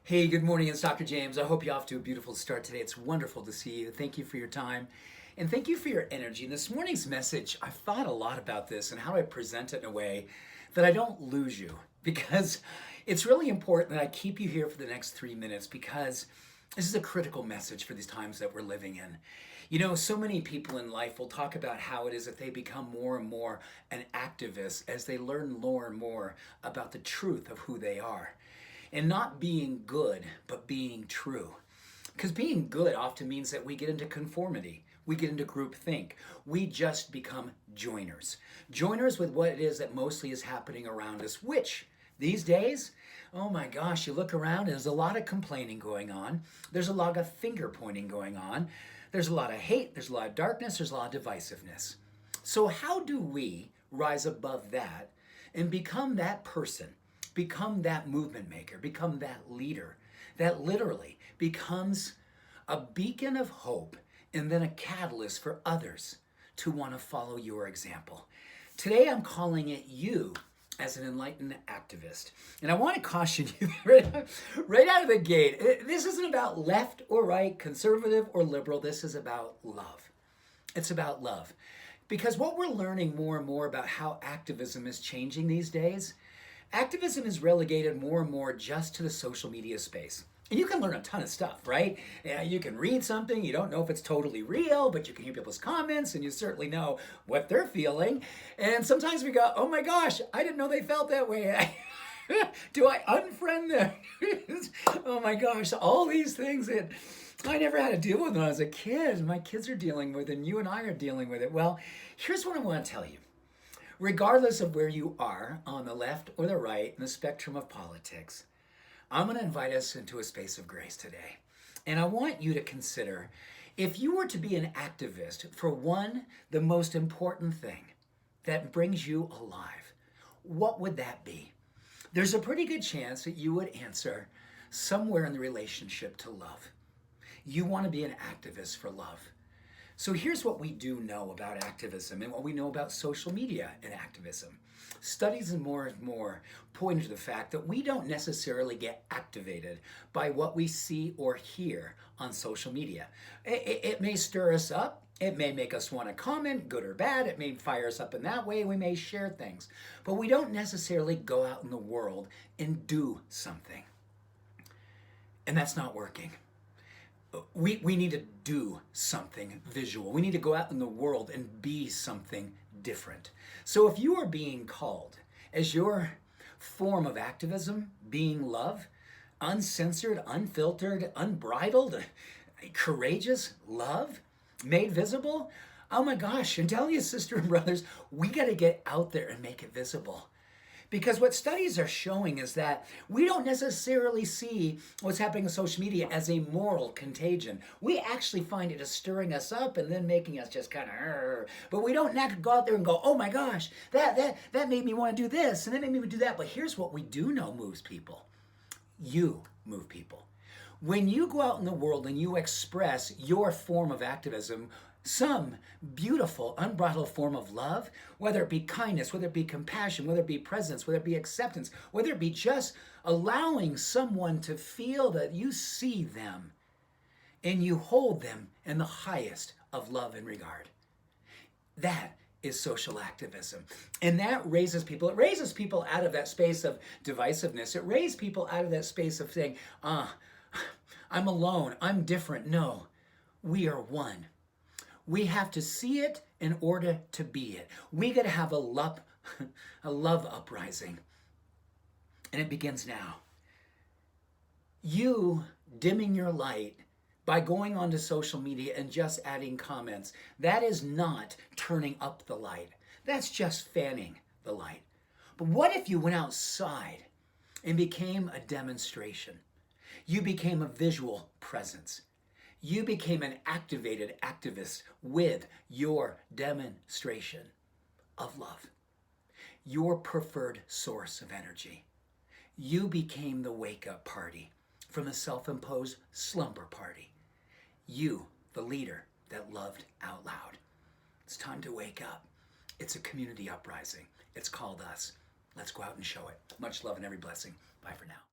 Hey, good morning. It's Dr. James. I hope you're off to a beautiful start today. It's wonderful to see you. Thank you for your time and thank you for your energy. In this morning's message, I've thought a lot about this and how I present it in a way that I don't lose you, because it's really important that I keep you here for the next 3 minutes, because this is a critical message for these times that we're living in. You know, so many people in life will talk about how it is that they become more and more an activist as they learn more and more about the truth of who they are. And not being good, but being true. Because being good often means that we get into conformity. We get into groupthink. We just become joiners. Joiners with what it is that mostly is happening around us, which these days, oh my gosh, you look around and there's a lot of complaining going on. There's a lot of finger pointing going on. There's a lot of hate. There's a lot of darkness. There's a lot of divisiveness. So how do we rise above that and become that person? Become that movement maker, become that leader that literally becomes a beacon of hope and then a catalyst for others to want to follow your example. Today I'm calling it you as an enlightened activist. And I want to caution you right out of the gate. This isn't about left or right, conservative or liberal. This is about love. It's about love. Because what we're learning more and more about how activism is changing these days, activism is relegated more and more just to the social media space. And you can learn a ton of stuff, right? Yeah, you can read something, you don't know if it's totally real, but you can hear people's comments and you certainly know what they're feeling. And sometimes we go, oh my gosh, I didn't know they felt that way. Do I unfriend them? Oh my gosh, all these things that I never had to deal with when I was a kid. My kids are dealing with it, and you and I are dealing with it. Well, here's what I want to tell you. Regardless of where you are on the left or the right in the spectrum of politics, I'm going to invite us into a space of grace today. And I want you to consider, if you were to be an activist for the most important thing that brings you alive, what would that be? There's a pretty good chance that you would answer somewhere in the relationship to love. You want to be an activist for love. So here's what we do know about activism and what we know about social media and activism. Studies and more point to the fact that we don't necessarily get activated by what we see or hear on social media. It may stir us up. It may make us want to comment, good or bad. It may fire us up in that way. We may share things. But we don't necessarily go out in the world and do something. And that's not working. We need to do something visual. We need to go out in the world and be something different. So if you are being called as your form of activism, being love, uncensored, unfiltered, unbridled, courageous love, made visible, oh my gosh, I'm telling you, sister and brothers, we got to get out there and make it visible. Because what studies are showing is that we don't necessarily see what's happening on social media as a moral contagion. We actually find it as stirring us up and then making us just kind of, but we don't go out there and go, oh my gosh, that made me want to do this and that made me do that. But here's what we do know moves people. You move people. When you go out in the world and you express your form of activism, some beautiful, unbridled form of love, whether it be kindness, whether it be compassion, whether it be presence, whether it be acceptance, whether it be just allowing someone to feel that you see them and you hold them in the highest of love and regard. That is social activism. And that raises people. It raises people out of that space of divisiveness. It raises people out of that space of saying, I'm alone, I'm different. No, we are one. We have to see it in order to be it. We got to have a love uprising. And it begins now. You dimming your light by going onto social media and just adding comments, that is not turning up the light. That's just fanning the light. But what if you went outside and became a demonstration? You became a visual presence. You became an activated activist with your demonstration of love, your preferred source of energy. You became the wake-up party from the self-imposed slumber party. You, the leader that loved out loud. It's time to wake up. It's a community uprising. It's called us. Let's go out and show it. Much love and every blessing. Bye for now.